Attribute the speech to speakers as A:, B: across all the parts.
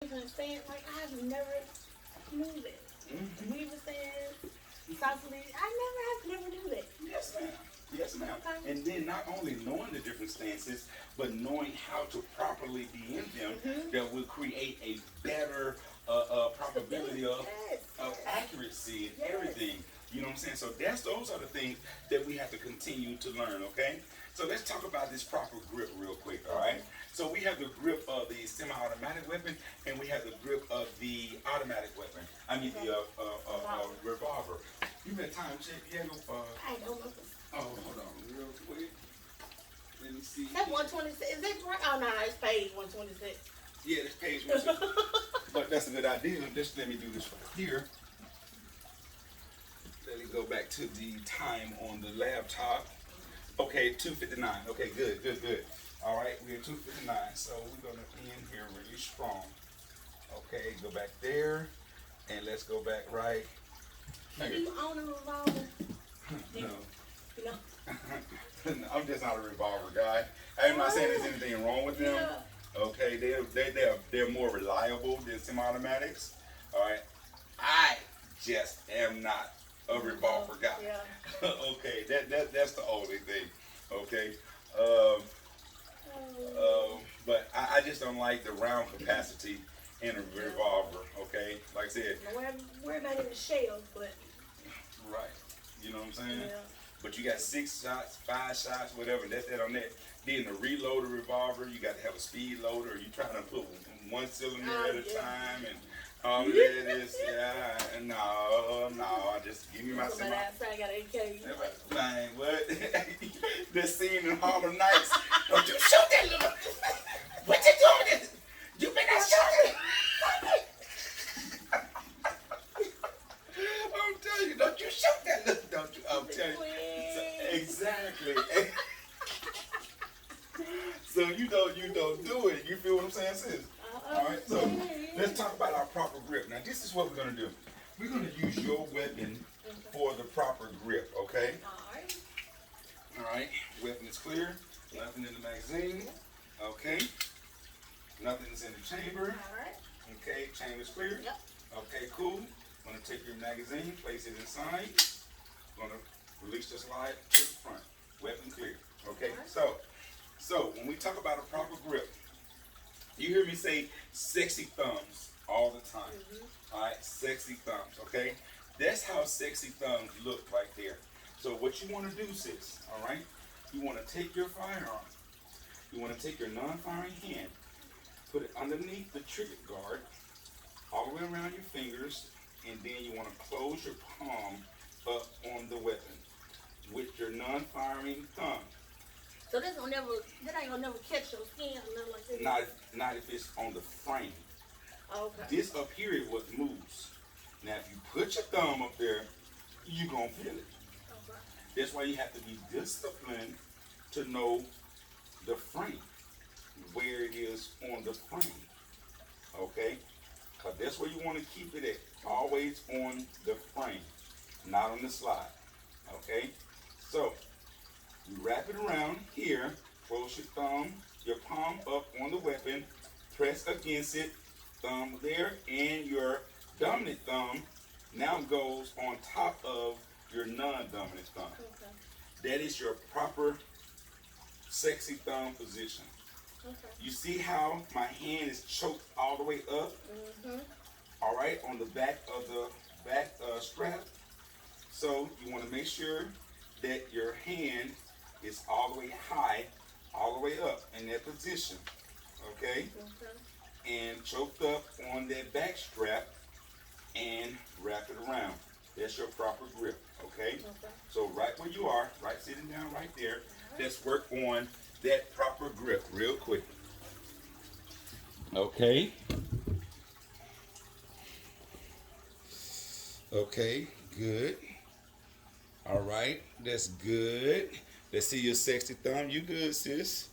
A: different stands. Like I've never knew that. Weaver stands, sausage. I never knew that.
B: Yes, ma'am. Yes, ma'am.
A: Okay.
B: And then not only knowing the different stances, but knowing how to properly be in them, that will create a better probability of accuracy and everything. You know what I'm saying? So those are the things that we have to continue to learn, okay? So let's talk about this proper grip real quick, all right? So we have the grip of the semi-automatic weapon, and we have the grip of the automatic weapon. I mean the revolver. You had time check? You had no,
A: I don't know.
B: oh, hold on real quick. Let me see.
A: That's 126. Is that right? Oh, no, it's page 126.
B: Yeah, this page was. But that's a good idea. Just let me do this right here. Let me go back to the time on the laptop. Okay, 2:59. Okay, good. All right, we're at 2:59, so we're gonna end here really strong. Okay, go back there, and let's go back right
A: Do
B: here.
A: you own a revolver?
B: No.
A: No.
B: I'm just not a revolver guy. I'm not saying there's anything wrong with them.
A: Yeah.
B: Okay, they're more reliable than semi-automatics. All right, I just am not a revolver guy.
A: Yeah.
B: Okay, that's the only thing. Okay, but I just don't like the round capacity in a revolver. Okay, like I said.
A: We're about in the shells, but.
B: Right. You know what I'm saying?
A: Yeah.
B: But you got 6 shots, 5 shots, whatever. That's that on that. Then the reloaded revolver, you got to have a speed loader. You trying to put one cylinder at a time, and all of that is no. Just give me my
A: Somebody outside got an AK.
B: Man, what? The scene in Harlem Nights. Don't you shoot that little. What you doing? You better shoot it. I'm telling you, don't you shoot that little. Don't you? I'm telling you. Exactly. So you don't do it. You feel what I'm saying, sis? All right. So let's talk about our proper grip. Now, this is what we're gonna do. We're gonna use your weapon for the proper grip. Okay.
A: Alright.
B: All right. Weapon is clear. Nothing in the magazine. Okay. Nothing is in the chamber.
A: Alright.
B: Okay. Chamber's clear.
A: Yep.
B: Okay. Cool. Gonna take your magazine, place it inside. Gonna release the slide to the front. Weapon clear. Okay. So when we talk about a proper grip, you hear me say sexy thumbs all the time. All right, sexy thumbs. Okay, that's how sexy thumbs look right there. So what you want to do, sis, all right, you want to take your firearm, you want to take your non-firing hand, put it underneath the trigger guard, all the way around your fingers, and then you want to close your palm up on the weapon with your non-firing thumb.
A: So that ain't gonna never catch your skin or nothing like that.
B: Not if it's on the frame.
A: Okay.
B: This up here is what moves. Now, if you put your thumb up there, you're going to feel it.
A: Okay.
B: That's why you have to be disciplined to know the frame, where it is on the frame. Okay? Because that's where you want to keep it at. Always on the frame, not on the slide. Okay? So, you wrap it around here, close your thumb, your palm up on the weapon, press against it, thumb there, and your dominant thumb now goes on top of your non-dominant thumb.
A: Okay.
B: That is your proper sexy thumb position.
A: Okay.
B: You see how my hand is choked all the way up? All right, on the back of the back strap. So you want to make sure that your hand is all the way high, all the way up in that position. Okay? And choked up on that back strap and wrap it around. That's your proper grip. Okay? So right where you are, right sitting down right there, let's work on that proper grip real quick. Okay. Okay, good. All right, that's good. Let's see your sexy thumb. You good, sis?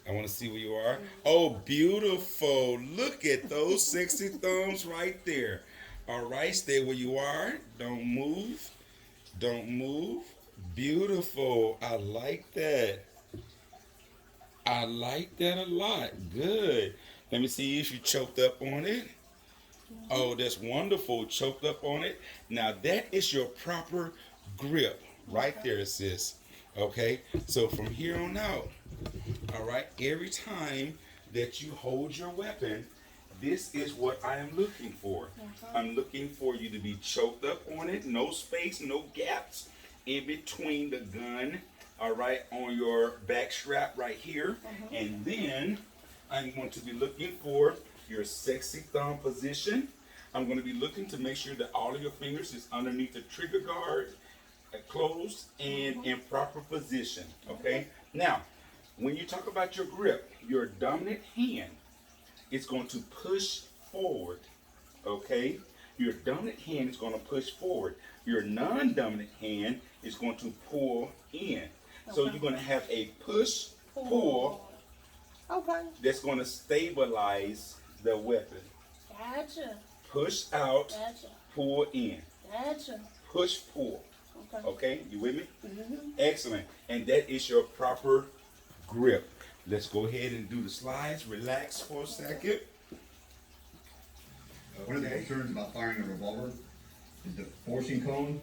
B: I want to see where you are. Oh, beautiful. Look at those sexy thumbs right there. All right, stay where you are. Don't move. Don't move. Beautiful. I like that. I like that a lot. Good. Let me see if you choked up on it. Oh, that's wonderful. Choked up on it. Now that is your proper grip right there, sis. Okay, so from here on out, all right, every time that you hold your weapon, this is what I am looking for. I'm looking for you to be choked up on it, no space, no gaps in between the gun, all right, on your back strap right here. And then I'm going to be looking for your sexy thumb position. I'm going to be looking to make sure that all of your fingers is underneath the trigger guard, closed and in proper position, okay? Now, when you talk about your grip, your dominant hand is going to push forward, okay? Your dominant hand is going to push forward. Your non-dominant hand is going to pull in. So you're going to have a push, pull, that's going to stabilize the weapon.
A: Gotcha.
B: Push out,
A: Gotcha.
B: pull in.
A: Gotcha.
B: Push, pull. Okay, you with me?
A: Mm-hmm.
B: Excellent. And that is your proper grip. Let's go ahead and do the slides. Relax for a second.
C: One of the concerns about firing a revolver is the forcing cone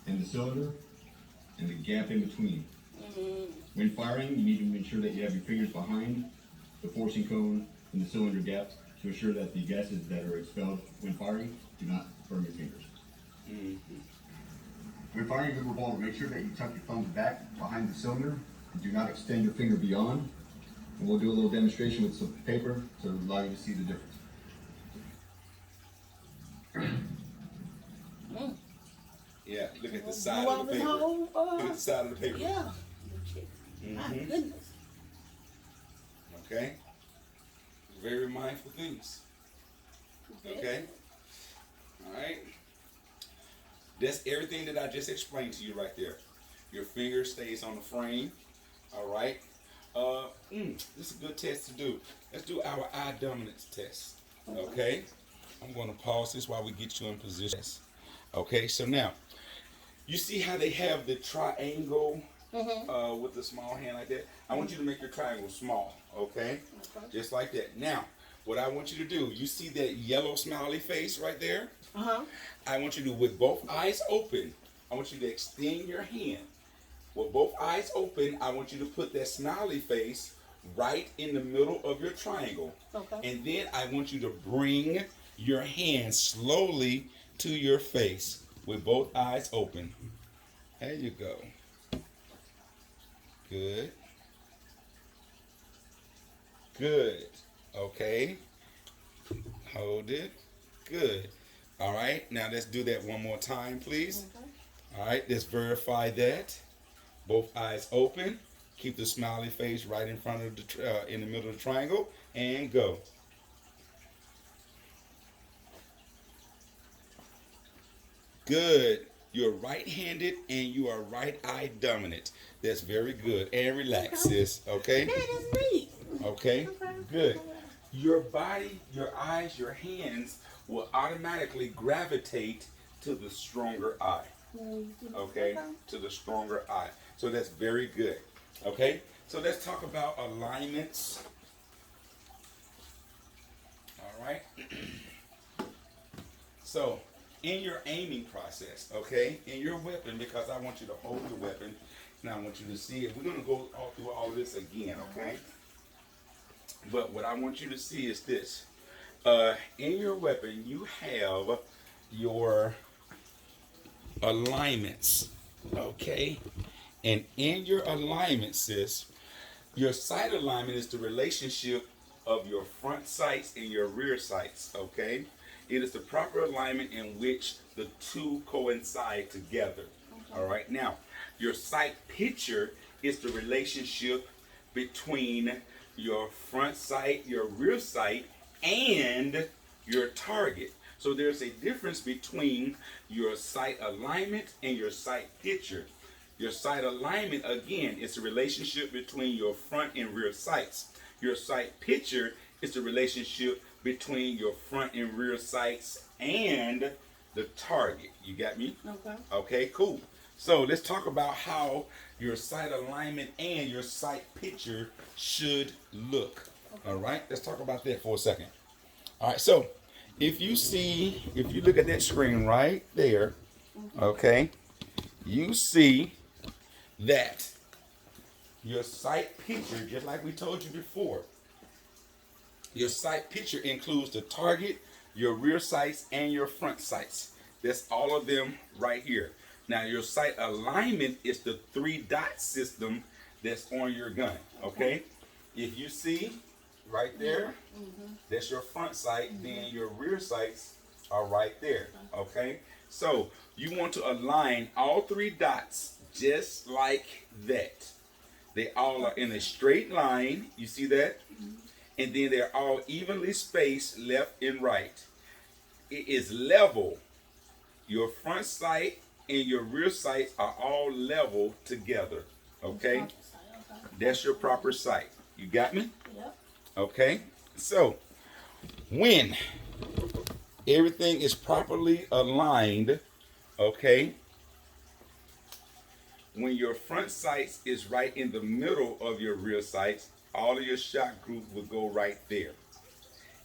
C: and the cylinder and the gap in between. When firing, you need to make sure that you have your fingers behind the forcing cone and the cylinder gap to ensure that the gases that are expelled when firing do not burn your fingers. When firing a revolver, make sure that you tuck your thumbs back behind the cylinder and do not extend your finger beyond. And we'll do a little demonstration with some paper to allow you to see the difference.
B: Yeah, look at the side of the paper. Look at the side of the paper.
A: Yeah. My goodness.
B: Okay. Very mindful things. Okay. All right. That's everything that I just explained to you right there. Your finger stays on the frame. All right. This is a good test to do. Let's do our eye dominance test. Okay. I'm going to pause this while we get you in position. Okay. So now, you see how they have the triangle with the small hand like that? I want you to make your triangle small. Okay. Just like that. Now, what I want you to do, you see that yellow smiley face right there? I want you to, with both eyes open, I want you to extend your hand. With both eyes open, I want you to put that smiley face right in the middle of your triangle. And then I want you to bring your hand slowly to your face with both eyes open. There you go. Good. Good. Okay. Hold it. Good. All right. Now let's do that one more time, please. All right. Let's verify that. Both eyes open. Keep the smiley face right in front of the in the middle of the triangle, and go. Good. You're right-handed and you are right eye dominant. That's very good. And relax, sis. Okay?
A: That is neat.
B: Okay? Good. Your body, your eyes, your hands will automatically gravitate to the stronger eye. Okay? To the stronger eye. So that's very good. Okay? So let's talk about alignments. All right? So, in your aiming process, okay, in your weapon, because I want you to hold your weapon, and I want you to see it. We're going to go through all this again, okay? But what I want you to see is this. In your weapon, you have your alignments, okay? And in your alignment, sis, your sight alignment is the relationship of your front sights and your rear sights, okay? It is the proper alignment in which the two coincide together. All right. Now, your sight picture is the relationship between your front sight, your rear sight, and your target. So there's a difference between your sight alignment and your sight picture. Your sight alignment, again, is the relationship between your front and rear sights. Your sight picture is the relationship between your front and rear sights and the target. You got me?
A: Okay.
B: Okay, cool. So let's talk about how your sight alignment and your sight picture should look. All right, let's talk about that for a second. All right, so if you look at that screen right there, okay, you see that your sight picture, just like we told you before, your sight picture includes the target, your rear sights, and your front sights. That's all of them right here. Now, your sight alignment is the 3-dot system that's on your gun, okay? If you see right there, that's your front sight, then your rear sights are right there, okay? So, you want to align all 3 dots just like that. They all are in a straight line, you see that? And then they're all evenly spaced left and right. It is level. Your front sight and your rear sights are all level together. Okay? That's your proper sight. You got me?
A: Yep.
B: Okay? So, when everything is properly aligned, okay, when your front sights is right in the middle of your rear sights, all of your shot group will go right there.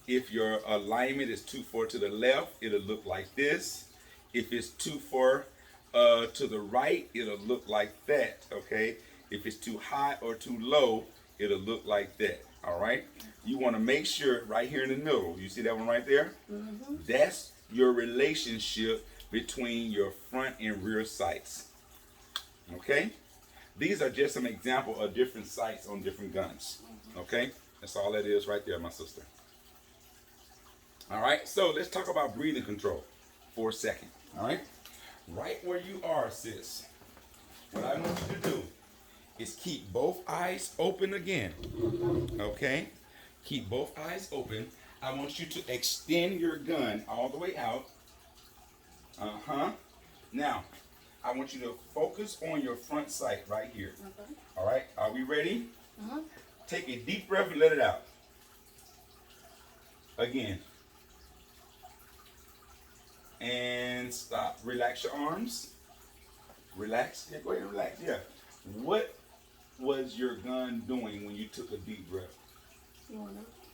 B: If your alignment is too far to the left, it'll look like this. If it's too far to the right, it'll look like that, okay? If it's too high or too low, it'll look like that, all right? You want to make sure right here in the middle, you see that one right there? That's your relationship between your front and rear sights, okay? These are just some example of different sights on different guns, okay? That's all that is right there, my sister. All right, so let's talk about breathing control for a second, all right? Right where you are, sis, what I want you to do is keep both eyes open again, okay? Keep both eyes open. I want you to extend your gun all the way out. Now, I want you to focus on your front sight right here.
A: Okay.
B: All right, are we ready? Take a deep breath and let it out. Again. And stop. Relax your arms. Relax. Yeah, go ahead and relax. Yeah. What was your gun doing when you took a deep breath?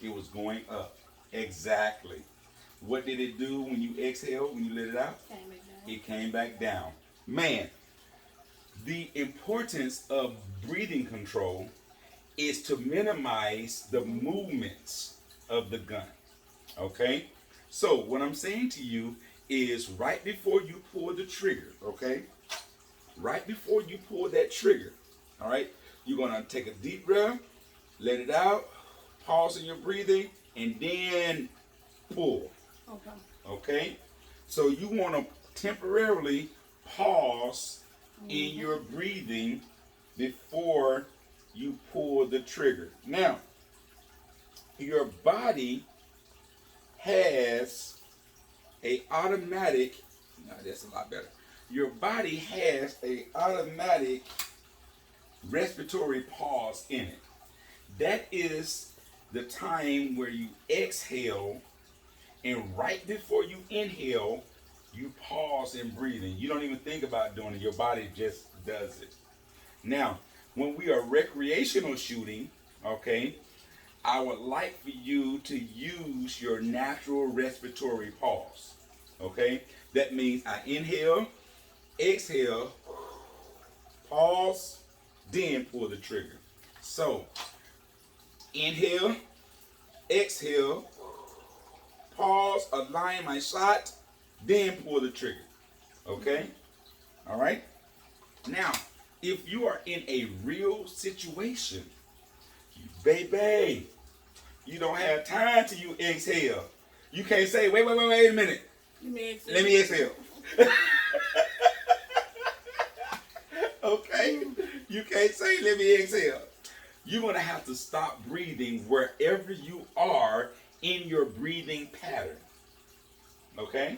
B: It was going up. Exactly. What did it do when you exhaled, when you let it out? It came back down. Man, the importance of breathing control is to minimize the movements of the gun. Okay? So what I'm saying to you is right before you pull the trigger, okay? Right before you pull that trigger, all right? You're going to take a deep breath, let it out, pause in your breathing, and then pull.
A: Okay.
B: Okay? So you want to temporarily pause in your breathing before you pull the trigger. Now, your body has a automatic, no, that's a lot better. Your body has a automatic respiratory pause in it. That is the time where you exhale, and right before you inhale, you pause in breathing. You don't even think about doing it. Your body just does it. Now, when we are recreational shooting, okay, I would like for you to use your natural respiratory pause. Okay? That means I inhale, exhale, pause, then pull the trigger. So, inhale, exhale, pause, align my shot, then pull the trigger. Okay? All right? Now, if you are in a real situation, baby, you don't have time till you exhale. You can't say, wait a minute. Let me exhale. Okay? You can't say, let me exhale. You're going to have to stop breathing wherever you are in your breathing pattern. Okay?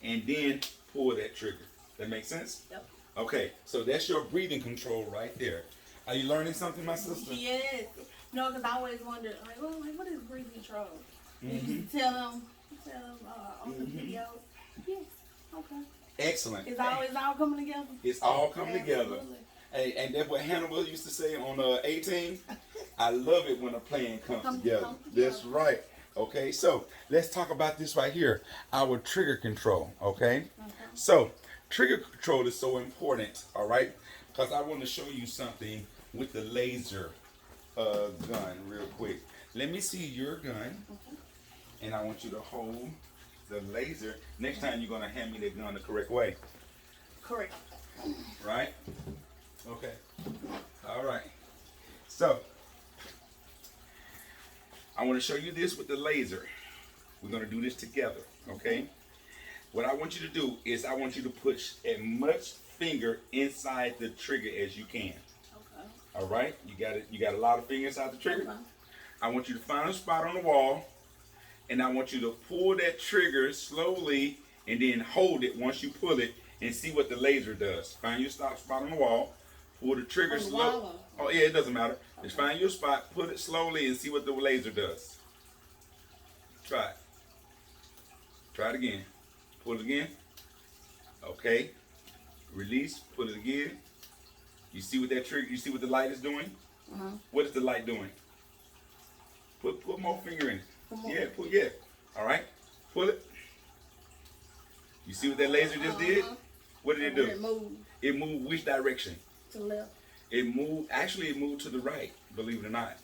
B: And then pull that trigger. That makes sense?
A: Yep.
B: Okay, so that's your breathing control right there. Are you learning something, my sister?
A: Yes. No, because I always wondered, like, well, what is breathing control? You tell them on the video. Yes. Okay.
B: Excellent.
A: It's always all coming together.
B: It's all coming together.
A: Absolutely.
B: Hey, and that's what Hannibal used to say on 18. I love it when a plan comes together. That's right. Okay, so let's talk about this right here, our trigger control. Okay, so trigger control is so important. All right, because I want to show you something with the laser gun real quick. Let me see your gun, and I want you to hold the laser. Next time you're gonna hand me the gun the correct way.
A: Correct.
B: Right? Okay. All right. So I want to show you this with the laser. We're going to do this together, okay? What I want you to do is I want you to push as much finger inside the trigger as you can.
A: Okay.
B: All right? You got a lot of finger inside the trigger.
A: Okay.
B: I want you to find a spot on the wall, and I want you to pull that trigger slowly and then hold it once you pull it and see what the laser does. Find your spot on the wall, pull the trigger
A: On the
B: slow.
A: wall?
B: Oh yeah, it doesn't matter. Just find your spot, put it slowly, and see what the laser does. Try it. Try it again. Pull it again. Okay. Release. Pull it again. You see what that trigger? You see what the light is doing? What is the light doing? Put more finger in it. Yeah. Pull. Yeah. All right. Pull it. You see what that laser just did? What did it do?
A: It moved
B: It moved which direction?
A: to the left.
B: It moved. Actually, it moved to the right. Believe it or not.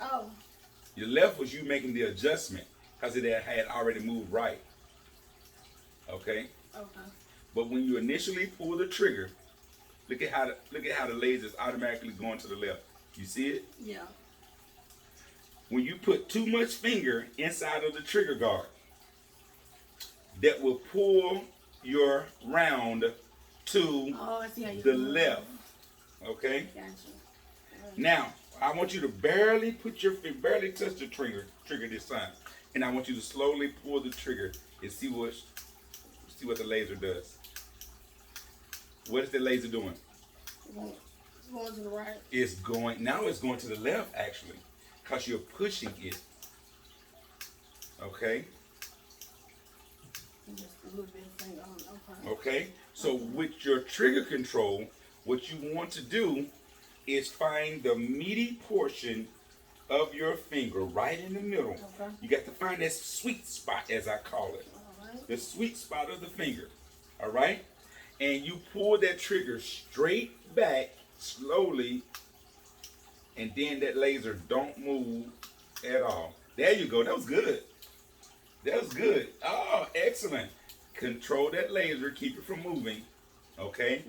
A: Oh.
B: Your left was you making the adjustment because it had already moved right. Okay.
A: Okay.
B: But when you initially pull the trigger, look at how the laser is automatically going to the left. You see it?
A: Yeah.
B: When you put too much finger inside of the trigger guard, that will pull your round to
A: Oh, I see how you
B: the
A: do it.
B: left. Okay.
A: Gotcha.
B: Now I want you to barely barely touch the trigger this time, and I want you to slowly pull the trigger and see what the laser does. What is the laser doing?
A: It's going to the right.
B: It's going to the left actually, because you're pushing it. Okay.
A: Just a little bit of finger on. Okay.
B: Okay. So with your trigger control, what you want to do is find the meaty portion of your finger right in the middle.
A: Okay.
B: You got to find that sweet spot, as I call it.
A: All right.
B: The sweet spot of the finger. All right? And you pull that trigger straight back slowly, and then that laser don't move at all. There you go. That was good. That was good. Oh, excellent. Control that laser. Keep it from moving. Okay?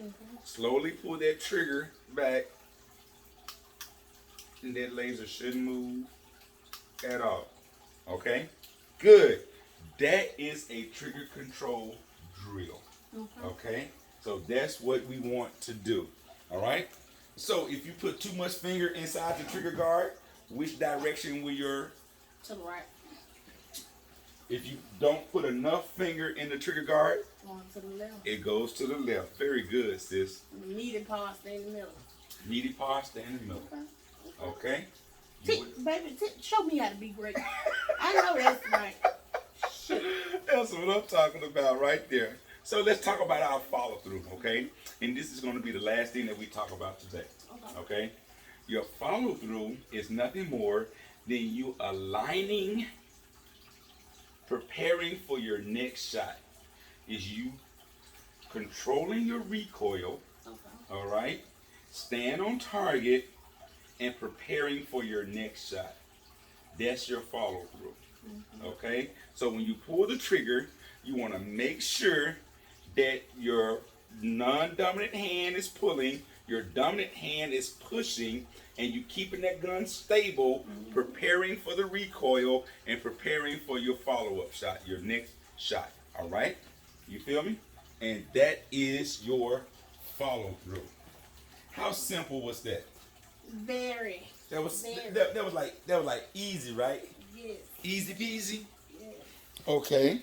B: Slowly pull that trigger back, and that laser shouldn't move at all. Okay? Good. That is a trigger control drill. Okay? So that's what we want to do. All right? So if you put too much finger inside the trigger guard, which direction will your...
A: To the right.
B: If you don't put enough finger in the trigger guard,
A: Going to the left.
B: it goes to the left. Very good, sis.
A: And the meaty part stay in the middle.
B: Meaty part, stay in the middle.
A: Okay.
B: Okay?
A: Baby, show me how to be great. I know that's right.
B: That's what I'm talking about right there. So let's talk about our follow through, okay? And this is going to be the last thing that we talk about today, okay? Your follow through is nothing more than you aligning, preparing for your next shot. Is you controlling your recoil, all right? Stand on target and preparing for your next shot. That's your follow through, okay? So when you pull the trigger, you want to make sure that your non-dominant hand is pulling, your dominant hand is pushing, and you keeping that gun stable, preparing for the recoil and preparing for your follow-up shot, your next shot. All right? You feel me? And that is your follow-through. How simple was that?
A: Very.
B: That was
A: Very.
B: that was like easy, right?
A: Yes.
B: Easy peasy.
A: Yes.
B: Okay.